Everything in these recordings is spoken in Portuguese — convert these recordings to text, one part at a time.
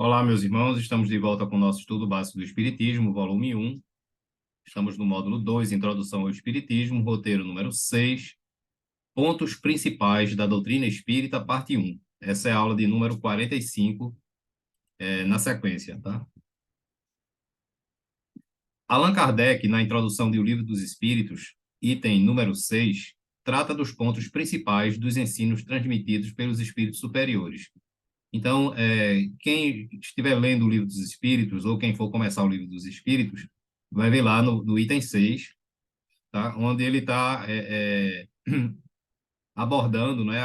Olá, meus irmãos, estamos de volta com o nosso estudo básico do Espiritismo, volume 1. Estamos no módulo 2, Introdução ao Espiritismo, roteiro número 6, pontos principais da doutrina espírita, parte 1. Essa é a aula de número 45, na sequência, tá? Allan Kardec, na introdução de O Livro dos Espíritos, item número 6, trata dos pontos principais dos ensinos transmitidos pelos espíritos superiores. Então, quem estiver lendo o Livro dos Espíritos, ou quem for começar o Livro dos Espíritos, vai ver lá no item 6, tá? Onde ele está abordando, né,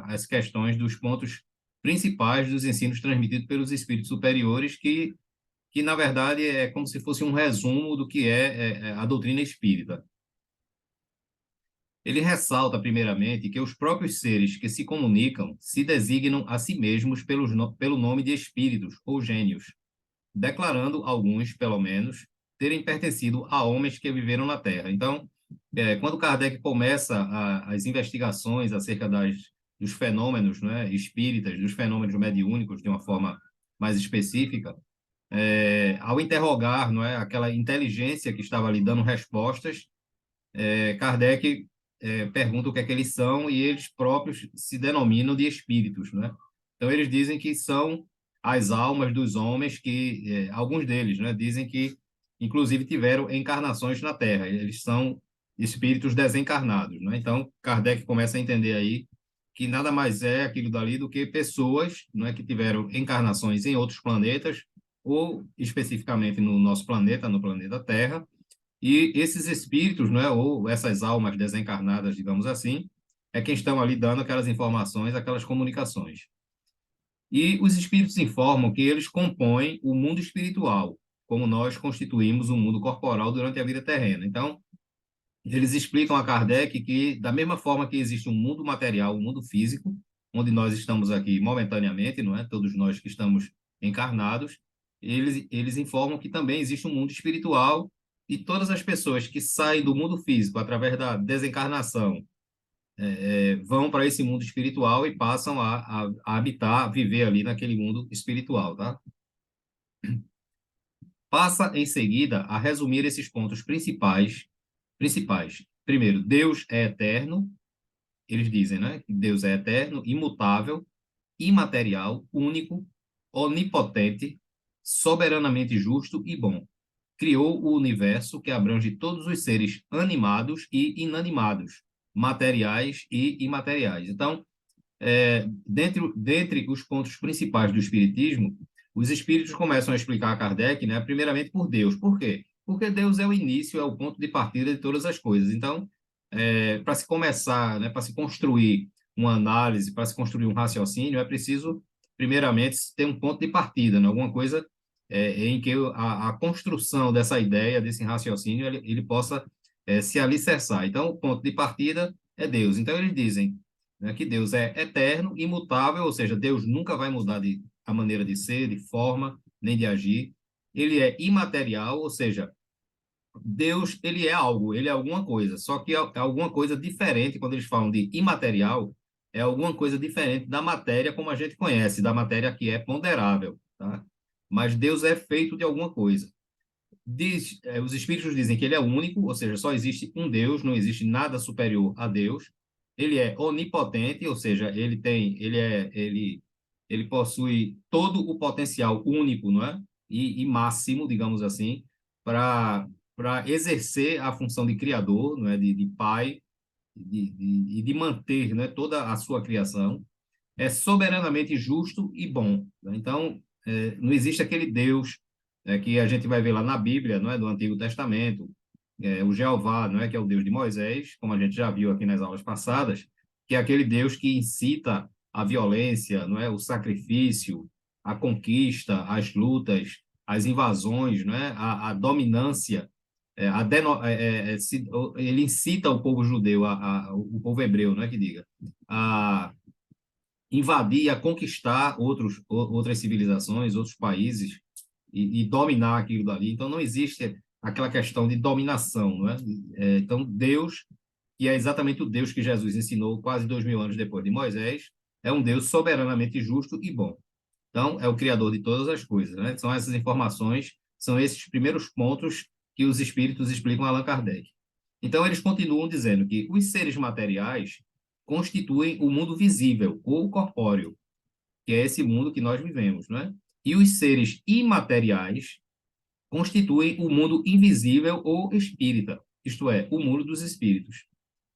as questões dos pontos principais dos ensinos transmitidos pelos espíritos superiores, que na verdade, é como se fosse um resumo do que é a doutrina espírita. Ele ressalta, primeiramente, que os próprios seres que se comunicam se designam a si mesmos pelo nome de espíritos ou gênios, declarando alguns, pelo menos, terem pertencido a homens que viveram na Terra. Então, quando Kardec começa as investigações acerca dos fenômenos, né, espíritas, dos fenômenos mediúnicos, de uma forma mais específica, ao interrogar, não é, aquela inteligência que estava ali dando respostas, Kardec pergunta o que é que eles são e eles próprios se denominam de espíritos, né? Então, eles dizem que são as almas dos homens que, alguns deles, né, dizem que, inclusive, tiveram encarnações na Terra. Eles são espíritos desencarnados, né? Então, Kardec começa a entender aí que nada mais é aquilo dali do que pessoas, não é, que tiveram encarnações em outros planetas, ou especificamente no nosso planeta, no planeta Terra, e esses espíritos, né, ou essas almas desencarnadas, digamos assim, é quem estão ali dando aquelas informações, aquelas comunicações. E os espíritos informam que eles compõem o mundo espiritual, como nós constituímos o mundo corporal durante a vida terrena. Então, eles explicam a Kardec que, da mesma forma que existe um mundo material, um mundo físico, onde nós estamos aqui momentaneamente, não é? Todos nós que estamos encarnados, eles informam que também existe um mundo espiritual e todas as pessoas que saem do mundo físico através da desencarnação vão para esse mundo espiritual e passam a habitar, a viver ali naquele mundo espiritual, tá? Passa em seguida a resumir esses pontos principais. Primeiro, Deus é eterno, eles dizem, né? Que Deus é eterno, imutável, imaterial, único, onipotente, soberanamente justo e bom. Criou o universo que abrange todos os seres animados e inanimados, materiais e imateriais. Então, dentre os pontos principais do Espiritismo, os espíritos começam a explicar a Kardec, né, primeiramente por Deus. Por quê? Porque Deus é o início, é o ponto de partida de todas as coisas. Então, para se começar, né, para se construir uma análise, para se construir um raciocínio, é preciso, primeiramente, ter um ponto de partida, né, alguma coisa em que a construção dessa ideia, desse raciocínio, ele possa se alicerçar. Então, o ponto de partida é Deus. Então, eles dizem, né, que Deus é eterno, imutável, ou seja, Deus nunca vai mudar a maneira de ser, de forma, nem de agir. Ele é imaterial, ou seja, Deus, ele é algo, ele é alguma coisa, só que é alguma coisa diferente, quando eles falam de imaterial, é alguma coisa diferente da matéria como a gente conhece, da matéria que é ponderável, tá? Mas Deus é feito de alguma coisa. Os espíritos dizem que ele é único, ou seja, só existe um Deus, não existe nada superior a Deus. Ele é onipotente, ou seja, ele possui todo o potencial único, não é? E máximo, digamos assim, para exercer a função de criador, não é? De pai e de manter, né, toda a sua criação. É soberanamente justo e bom, né? Então, não existe aquele Deus que a gente vai ver lá na Bíblia, não é, do Antigo Testamento, o Jeová, não é, que é o Deus de Moisés, como a gente já viu aqui nas aulas passadas, que é aquele Deus que incita a violência, não é, o sacrifício, a conquista, as lutas, as invasões, não é, a dominância, ele incita o povo judeu, o povo hebreu, não é que diga, a invadir, a conquistar outras civilizações, outros países e dominar aquilo dali. Então, não existe aquela questão de dominação, não é? Então, Deus, que é exatamente o Deus que Jesus ensinou quase 2000 anos depois de Moisés, é um Deus soberanamente justo e bom. Então, é o criador de todas as coisas, né? São essas informações, são esses primeiros pontos que os espíritos explicam a Allan Kardec. Então, eles continuam dizendo que os seres materiais constituem o mundo visível ou corpóreo, que é esse mundo que nós vivemos, né? E os seres imateriais constituem o mundo invisível ou espírita, isto é, o mundo dos espíritos.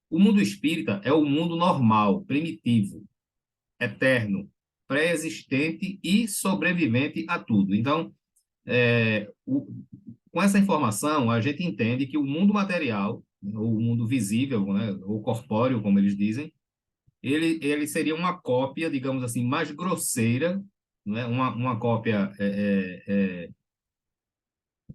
O mundo espírita é o mundo normal, primitivo, eterno, pré-existente e sobrevivente a tudo. Então, com essa informação, a gente entende que o mundo material, ou o mundo visível, né, ou corpóreo, como eles dizem, ele seria uma cópia, digamos assim, mais grosseira, né, uma cópia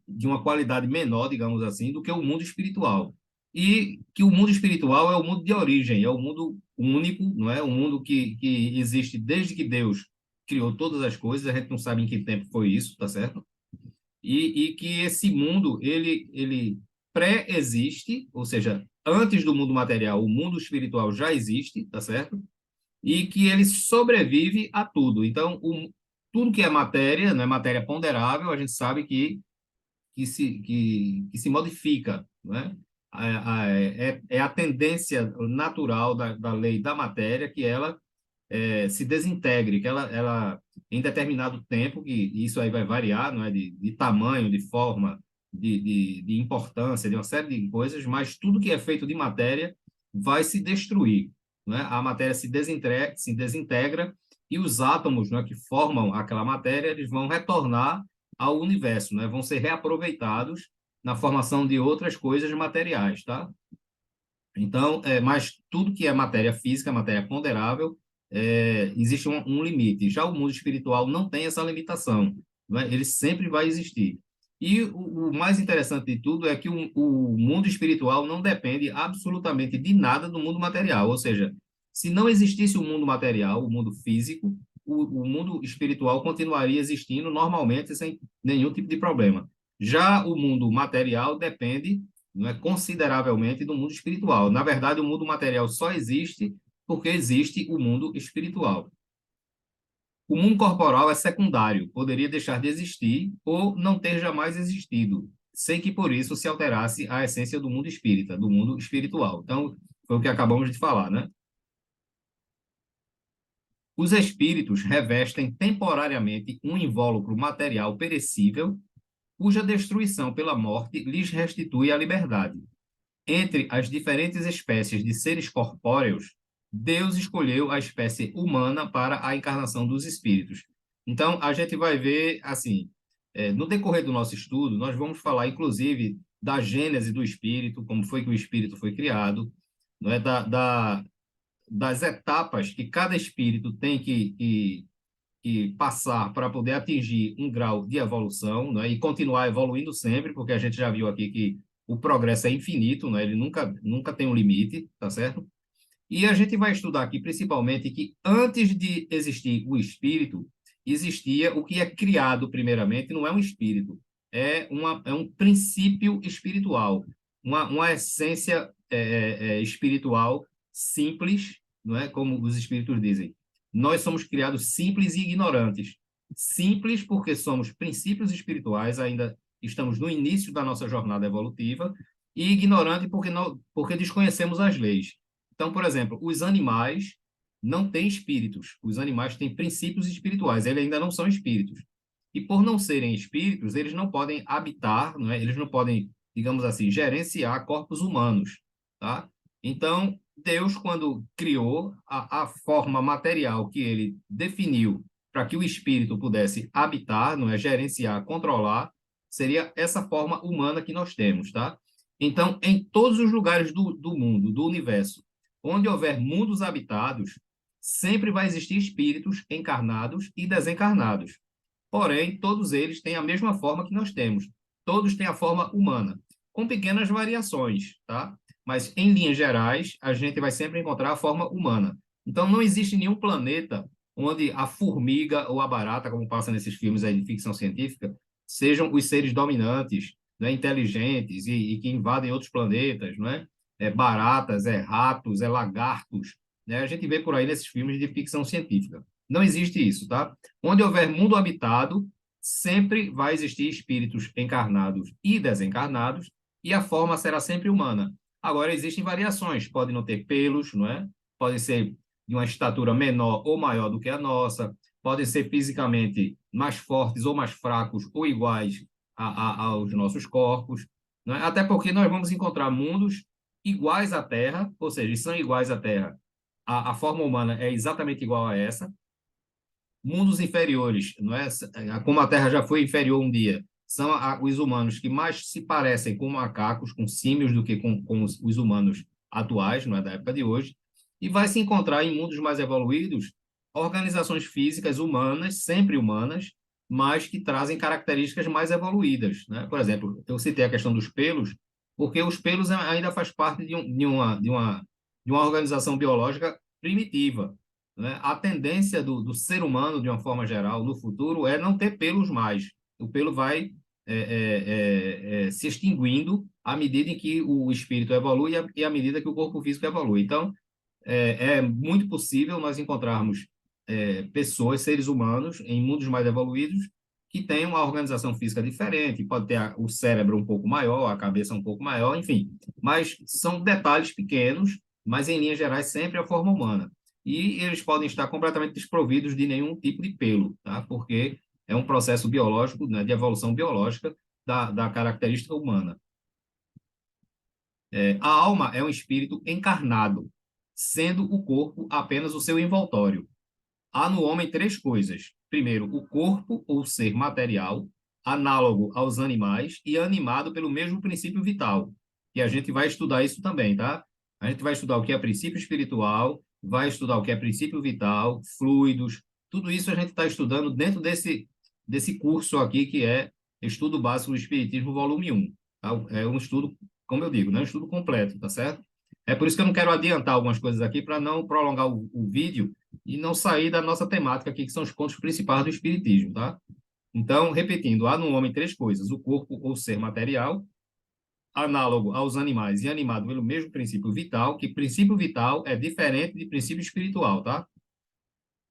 de uma qualidade menor, digamos assim, do que o mundo espiritual. E que o mundo espiritual é o mundo de origem, é o mundo único, não é? O mundo que existe desde que Deus criou todas as coisas, a gente não sabe em que tempo foi isso, tá certo? E que esse mundo, ele pré-existe, ou seja, antes do mundo material, o mundo espiritual já existe, tá certo? E que ele sobrevive a tudo. Então, tudo que é matéria, não é matéria ponderável, a gente sabe que se modifica, né? É a tendência natural da lei da matéria que ela se desintegre, que ela em determinado tempo, que isso aí vai variar, não é? De tamanho, de forma, de importância, de uma série de coisas, mas tudo que é feito de matéria vai se destruir, né? A matéria se desintegra e os átomos, né, que formam aquela matéria, eles vão retornar ao universo, né? Vão ser reaproveitados na formação de outras coisas materiais, tá? Então, mas tudo que é matéria física, matéria ponderável, existe um limite. Já o mundo espiritual não tem essa limitação, né? Ele sempre vai existir. E o mais interessante de tudo é que o mundo espiritual não depende absolutamente de nada do mundo material. Ou seja, se não existisse o mundo material, o mundo físico, o mundo espiritual continuaria existindo normalmente sem nenhum tipo de problema. Já o mundo material depende, não é, consideravelmente do mundo espiritual. Na verdade, o mundo material só existe porque existe o mundo espiritual. O mundo corporal é secundário, poderia deixar de existir ou não ter jamais existido, sem que por isso se alterasse a essência do mundo espírita, do mundo espiritual. Então, foi o que acabamos de falar, né? Os espíritos revestem temporariamente um invólucro material perecível, cuja destruição pela morte lhes restitui a liberdade. Entre as diferentes espécies de seres corpóreos, Deus escolheu a espécie humana para a encarnação dos espíritos. Então, a gente vai ver, assim, no decorrer do nosso estudo, nós vamos falar, inclusive, da gênese do espírito, como foi que o espírito foi criado, não é? Das etapas que cada espírito tem que passar para poder atingir um grau de evolução, né, e continuar evoluindo sempre, porque a gente já viu aqui que o progresso é infinito, né, ele nunca tem um limite, tá certo? E a gente vai estudar aqui principalmente que antes de existir o espírito, existia o que é criado primeiramente, não é um espírito, é um princípio espiritual, uma essência espiritual simples, não é? Como os espíritos dizem. Nós somos criados simples e ignorantes. Simples porque somos princípios espirituais, ainda estamos no início da nossa jornada evolutiva, e ignorante porque desconhecemos as leis. Então, por exemplo, os animais não têm espíritos. Os animais têm princípios espirituais. Eles ainda não são espíritos. E por não serem espíritos, eles não podem habitar, não é? Eles não podem, digamos assim, gerenciar corpos humanos, tá? Então, Deus, quando criou a forma material que ele definiu para que o espírito pudesse habitar, não é? Gerenciar, controlar, seria essa forma humana que nós temos, tá? Então, em todos os lugares do mundo, do universo, onde houver mundos habitados, sempre vai existir espíritos encarnados e desencarnados. Porém, todos eles têm a mesma forma que nós temos. Todos têm a forma humana, com pequenas variações, tá? Mas, em linhas gerais, a gente vai sempre encontrar a forma humana. Então, não existe nenhum planeta onde a formiga ou a barata, como passa nesses filmes aí de ficção científica, sejam os seres dominantes, né, inteligentes e que invadem outros planetas, não é? Baratas, ratos, lagartos, né? A gente vê por aí nesses filmes de ficção científica. Não existe isso, tá? Onde houver mundo habitado, sempre vai existir espíritos encarnados e desencarnados, e a forma será sempre humana. Agora, existem variações, pode não ter pelos, não é? Pode ser de uma estatura menor ou maior do que a nossa, podem ser fisicamente mais fortes ou mais fracos ou iguais aos nossos corpos, não é? Até porque nós vamos encontrar mundos iguais à Terra, ou seja, são iguais à Terra. A forma humana é exatamente igual a essa, mundos inferiores, não é? Como a Terra já foi inferior um dia, são os humanos que mais se parecem com macacos, com símios, do que com os humanos atuais, não é da época de hoje, e vai se encontrar em mundos mais evoluídos organizações físicas humanas, sempre humanas, mas que trazem características mais evoluídas, né? Por exemplo, eu citei a questão dos pelos, porque os pelos ainda faz parte de uma organização biológica primitiva, né? A tendência do ser humano, de uma forma geral, no futuro, é não ter pelos mais. O pelo vai se extinguindo à medida em que o espírito evolui e à medida que o corpo físico evolui. Então, é muito possível nós encontrarmos pessoas, seres humanos, em mundos mais evoluídos, que têm uma organização física diferente, pode ter o cérebro um pouco maior, a cabeça um pouco maior, enfim. Mas são detalhes pequenos, mas em linhas gerais sempre a forma humana. E eles podem estar completamente desprovidos de nenhum tipo de pelo, tá? Porque é um processo biológico, né, de evolução biológica da característica humana. A alma é um espírito encarnado, sendo o corpo apenas o seu envoltório. Há no homem três coisas. Primeiro, o corpo ou ser material, análogo aos animais e animado pelo mesmo princípio vital. E a gente vai estudar isso também, tá? A gente vai estudar o que é princípio espiritual, vai estudar o que é princípio vital, fluidos, tudo isso a gente está estudando dentro desse curso aqui, que é Estudo Básico do Espiritismo, volume 1. Tá? É um estudo, como eu digo, não é um estudo completo, tá certo? É por isso que eu não quero adiantar algumas coisas aqui para não prolongar o vídeo e não sair da nossa temática aqui, que são os pontos principais do Espiritismo, tá? Então, repetindo, há no homem três coisas: o corpo ou ser material, análogo aos animais e animado pelo mesmo princípio vital, que princípio vital é diferente de princípio espiritual, tá?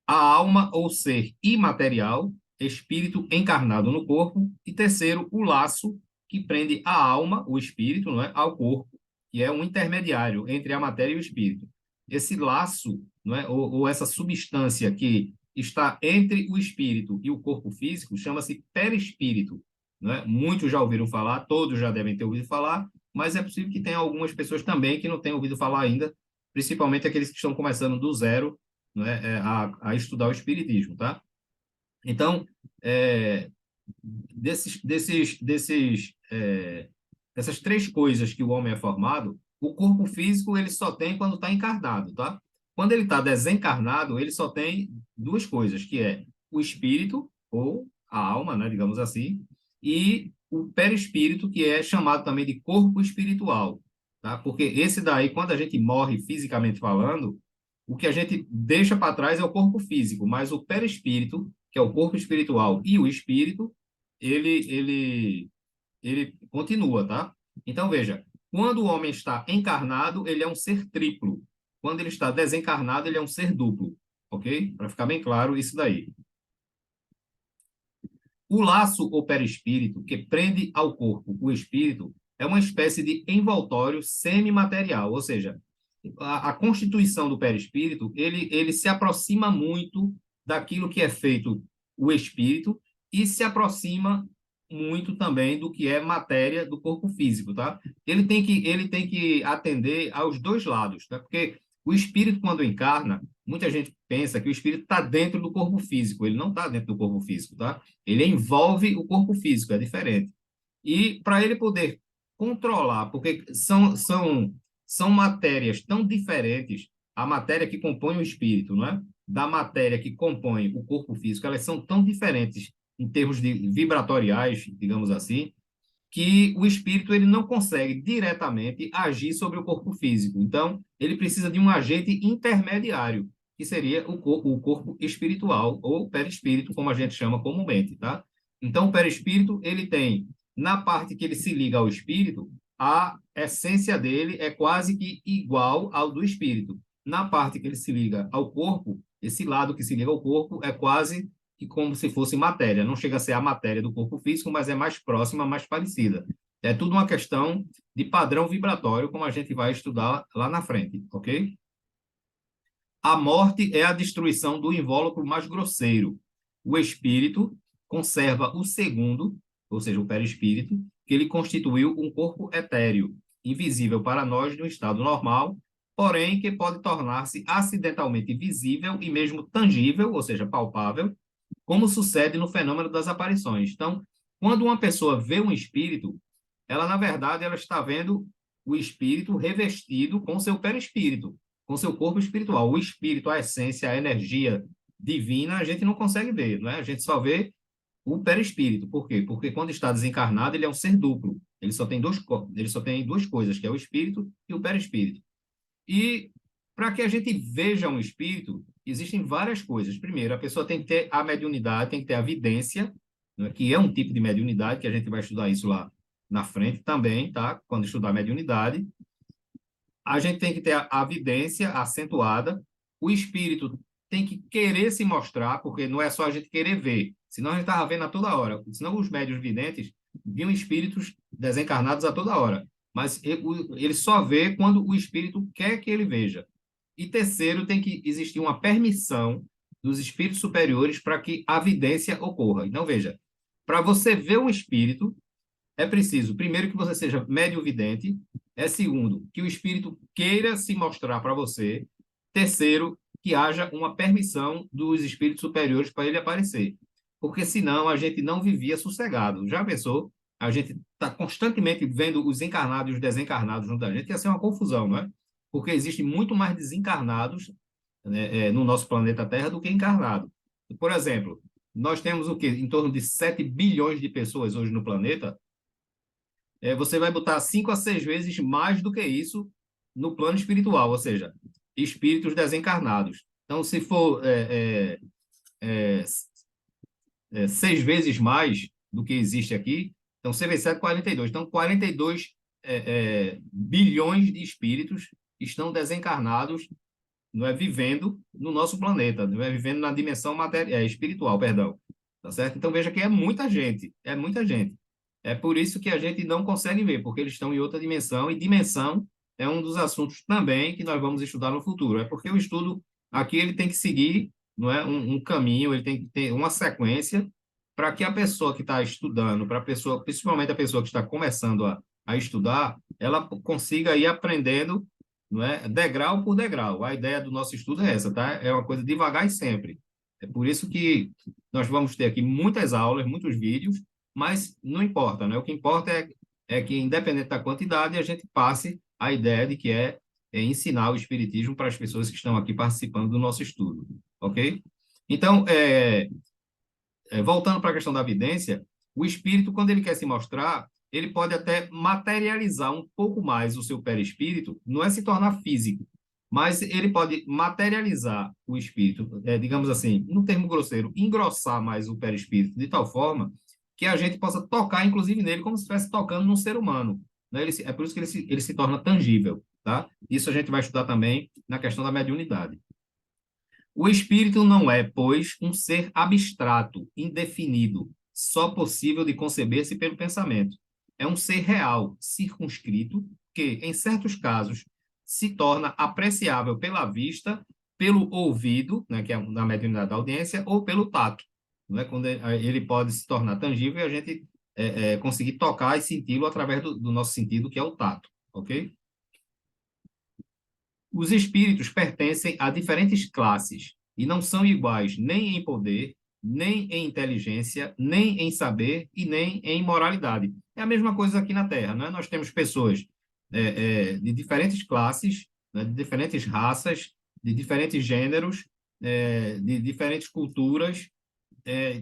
A alma ou ser imaterial, espírito encarnado no corpo, e terceiro, o laço que prende a alma, o espírito, não é, ao corpo, que é um intermediário entre a matéria e o espírito. Esse laço, não é, ou essa substância que está entre o espírito e o corpo físico, chama-se perispírito, não é? Muitos já ouviram falar, todos já devem ter ouvido falar, mas é possível que tenha algumas pessoas também que não tenham ouvido falar ainda, principalmente aqueles que estão começando do zero, né, a estudar o espiritismo, tá? Então, dessas três coisas que o homem é formado, o corpo físico ele só tem quando está encarnado, tá? Quando ele está desencarnado, ele só tem duas coisas, que é o espírito, ou a alma, né, digamos assim, e o perispírito, que é chamado também de corpo espiritual, tá? Porque esse daí, quando a gente morre fisicamente falando, o que a gente deixa para trás é o corpo físico, mas o perispírito, que é o corpo espiritual, e o espírito, ele continua, tá? Então, veja, quando o homem está encarnado, ele é um ser triplo. Quando ele está desencarnado, ele é um ser duplo, ok? Para ficar bem claro isso daí. O laço ou perispírito, que prende ao corpo o espírito, é uma espécie de envoltório semimaterial, ou seja, a constituição do perispírito, ele se aproxima muito daquilo que é feito o espírito e se aproxima muito também do que é matéria do corpo físico, tá? Ele tem que atender aos dois lados, tá? Porque o espírito, quando encarna, muita gente pensa que o espírito está dentro do corpo físico. Ele não está dentro do corpo físico, tá? Ele envolve o corpo físico, é diferente. E para ele poder controlar, porque são matérias tão diferentes, a matéria que compõe o espírito, não é? Da matéria que compõe o corpo físico, elas são tão diferentes em termos de vibratoriais, digamos assim, que o espírito ele não consegue diretamente agir sobre o corpo físico. Então, ele precisa de um agente intermediário, que seria o corpo espiritual, ou perispírito, como a gente chama comumente, tá? Então, o perispírito, ele tem, na parte que ele se liga ao espírito, a essência dele é quase que igual ao do espírito. Na parte que ele se liga ao corpo, Esse lado que se liga ao corpo é quase que como se fosse matéria. Não chega a ser a matéria do corpo físico, mas é mais próxima, mais parecida. É tudo uma questão de padrão vibratório, como a gente vai estudar lá na frente, ok? A morte é a destruição do invólucro mais grosseiro. O espírito conserva o segundo, ou seja, o perispírito, que ele constituiu um corpo etéreo, invisível para nós no estado normal, porém que pode tornar-se acidentalmente visível e mesmo tangível, ou seja, palpável, como sucede no fenômeno das aparições. Então, quando uma pessoa vê um espírito, ela, na verdade, ela está vendo o espírito revestido com seu perispírito, com seu corpo espiritual. O espírito, a essência, a energia divina, a gente não consegue ver, não é? A gente só vê o perispírito. Por quê? Porque quando está desencarnado, ele é um ser duplo. Ele só tem duas coisas, que é o espírito e o perispírito. E para que a gente veja um espírito, existem várias coisas. Primeiro, a pessoa tem que ter a mediunidade, tem que ter a vidência, né, que é um tipo de mediunidade, que a gente vai estudar isso lá na frente também, tá? Quando estudar mediunidade. A gente tem que ter a vidência acentuada, o espírito tem que querer se mostrar, porque não é só a gente querer ver, senão a gente estava vendo a toda hora. Senão os médiuns videntes viam espíritos desencarnados a toda hora. Mas ele só vê quando o espírito quer que ele veja. E terceiro, tem que existir uma permissão dos espíritos superiores para que a vidência ocorra. Então, veja, para você ver um espírito, é preciso, primeiro, que você seja médium vidente, é segundo, que o espírito queira se mostrar para você, terceiro, que haja uma permissão dos espíritos superiores para ele aparecer. Porque senão a gente não vivia sossegado. Já pensou? A gente está constantemente vendo os encarnados e os desencarnados junto da gente, ia ser uma confusão, não é? Porque existem muito mais desencarnados, né, no nosso planeta Terra do que encarnados. Por exemplo, nós temos o quê? Em torno de 7 bilhões de pessoas hoje no planeta. Você vai botar 5 a 6 vezes mais do que isso no plano espiritual, ou seja, espíritos desencarnados. Então, se for 6 vezes mais do que existe aqui, então você vê 7, 42. Então, 42 bilhões de espíritos estão desencarnados, não é, vivendo no nosso planeta, não é, vivendo na dimensão espiritual, perdão. Tá certo? Então, veja que é muita gente, é muita gente. É por isso que a gente não consegue ver, porque eles estão em outra dimensão, e dimensão é um dos assuntos também que nós vamos estudar no futuro. É porque o estudo aqui ele tem que seguir, não é, um caminho, ele tem que ter uma sequência para que a pessoa que está estudando, para a pessoa, principalmente a pessoa que está começando a estudar, ela consiga ir aprendendo, não é, degrau por degrau. A ideia do nosso estudo é essa, tá? É uma coisa devagar e sempre. É por isso que nós vamos ter aqui muitas aulas, muitos vídeos, mas não importa, né? O que importa é que, independente da quantidade, a gente passe a ideia de que é ensinar o Espiritismo para as pessoas que estão aqui participando do nosso estudo, ok? Então, voltando para a questão da vidência, o espírito, quando ele quer se mostrar, ele pode até materializar um pouco mais o seu perispírito, não é se tornar físico, mas ele pode materializar o espírito, digamos assim, no termo grosseiro, engrossar mais o perispírito, de tal forma que a gente possa tocar, inclusive, nele, como se estivesse tocando num ser humano. Né? É por isso que ele se torna tangível. Tá? Isso a gente vai estudar também na questão da mediunidade. O espírito não é, pois, um ser abstrato, indefinido, só possível de conceber-se pelo pensamento. É um ser real, circunscrito, que, em certos casos, se torna apreciável pela vista, pelo ouvido, né, que é na mediunidade da audiência, ou pelo tato. Não é? Quando ele pode se tornar tangível e a gente conseguir tocar e senti-lo através do nosso sentido, que é o tato. Ok? Os espíritos pertencem a diferentes classes e não são iguais nem em poder, nem em inteligência, nem em saber e nem em moralidade. É a mesma coisa aqui na Terra, né? Nós temos pessoas de diferentes classes, né? De diferentes raças, de diferentes gêneros, de diferentes culturas.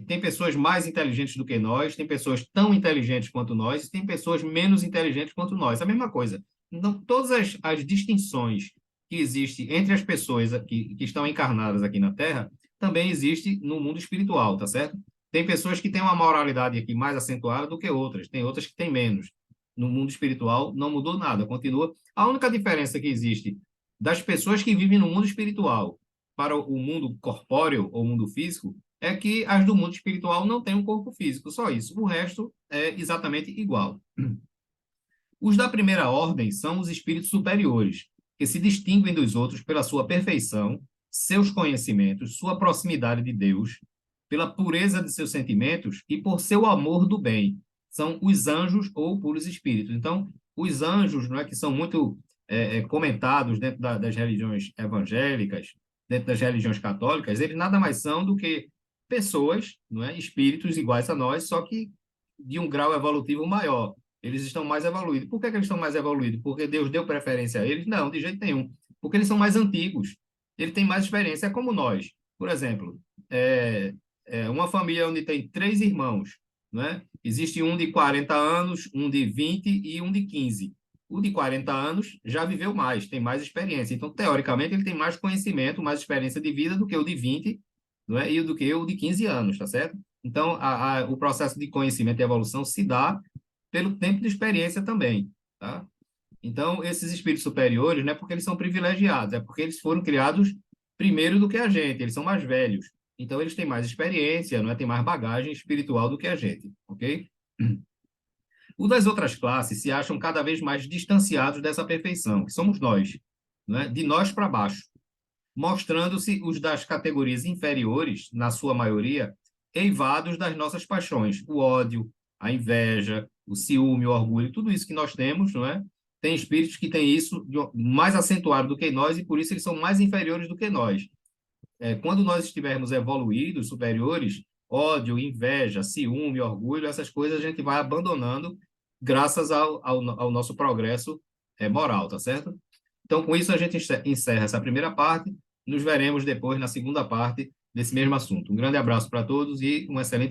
Tem pessoas mais inteligentes do que nós, tem pessoas tão inteligentes quanto nós, e tem pessoas menos inteligentes quanto nós. A mesma coisa. Então, todas as distinções que existem entre as pessoas que estão encarnadas aqui na Terra, também existe no mundo espiritual, tá certo? Tem pessoas que têm uma moralidade aqui mais acentuada do que outras, tem outras que têm menos. No mundo espiritual não mudou nada, continua. A única diferença que existe das pessoas que vivem no mundo espiritual para o mundo corpóreo ou mundo físico é que as do mundo espiritual não têm um corpo físico, só isso. O resto é exatamente igual. Os da primeira ordem são os espíritos superiores, que se distinguem dos outros pela sua perfeição, seus conhecimentos, sua proximidade de Deus, pela pureza de seus sentimentos e por seu amor do bem. São os anjos ou puros espíritos. Então, os anjos, não é, que são muito comentados dentro das religiões evangélicas, dentro das religiões católicas, eles nada mais são do que pessoas, não é, espíritos iguais a nós, só que de um grau evolutivo maior. Eles estão mais evoluídos. Por que eles estão mais evoluídos? Porque Deus deu preferência a eles? Não, de jeito nenhum. Porque eles são mais antigos. Ele tem mais experiência, é como nós. Por exemplo, uma família onde tem 3 irmãos, né? Existe um de 40 anos, um de 20 e um de 15. O de 40 anos já viveu mais, tem mais experiência. Então, teoricamente, ele tem mais conhecimento, mais experiência de vida do que o de 20, não é? E do que o de 15 anos, tá certo? Então, o processo de conhecimento e evolução se dá pelo tempo de experiência também, tá? Então, esses espíritos superiores, não é porque eles são privilegiados, é porque eles foram criados primeiro do que a gente, eles são mais velhos. Então, eles têm mais experiência, não é? Tem mais bagagem espiritual do que a gente, ok? O das outras classes se acham cada vez mais distanciados dessa perfeição, que somos nós, não é? De nós para baixo, mostrando-se os das categorias inferiores, na sua maioria, eivados das nossas paixões, o ódio, a inveja, o ciúme, o orgulho, tudo isso que nós temos, não é? Tem espíritos que têm isso mais acentuado do que nós e por isso eles são mais inferiores do que nós. Quando nós estivermos evoluídos, superiores, ódio, inveja, ciúme, orgulho, essas coisas a gente vai abandonando graças ao nosso progresso moral, tá certo? Então, com isso, a gente encerra essa primeira parte. Nos veremos depois na segunda parte desse mesmo assunto. Um grande abraço para todos e um excelente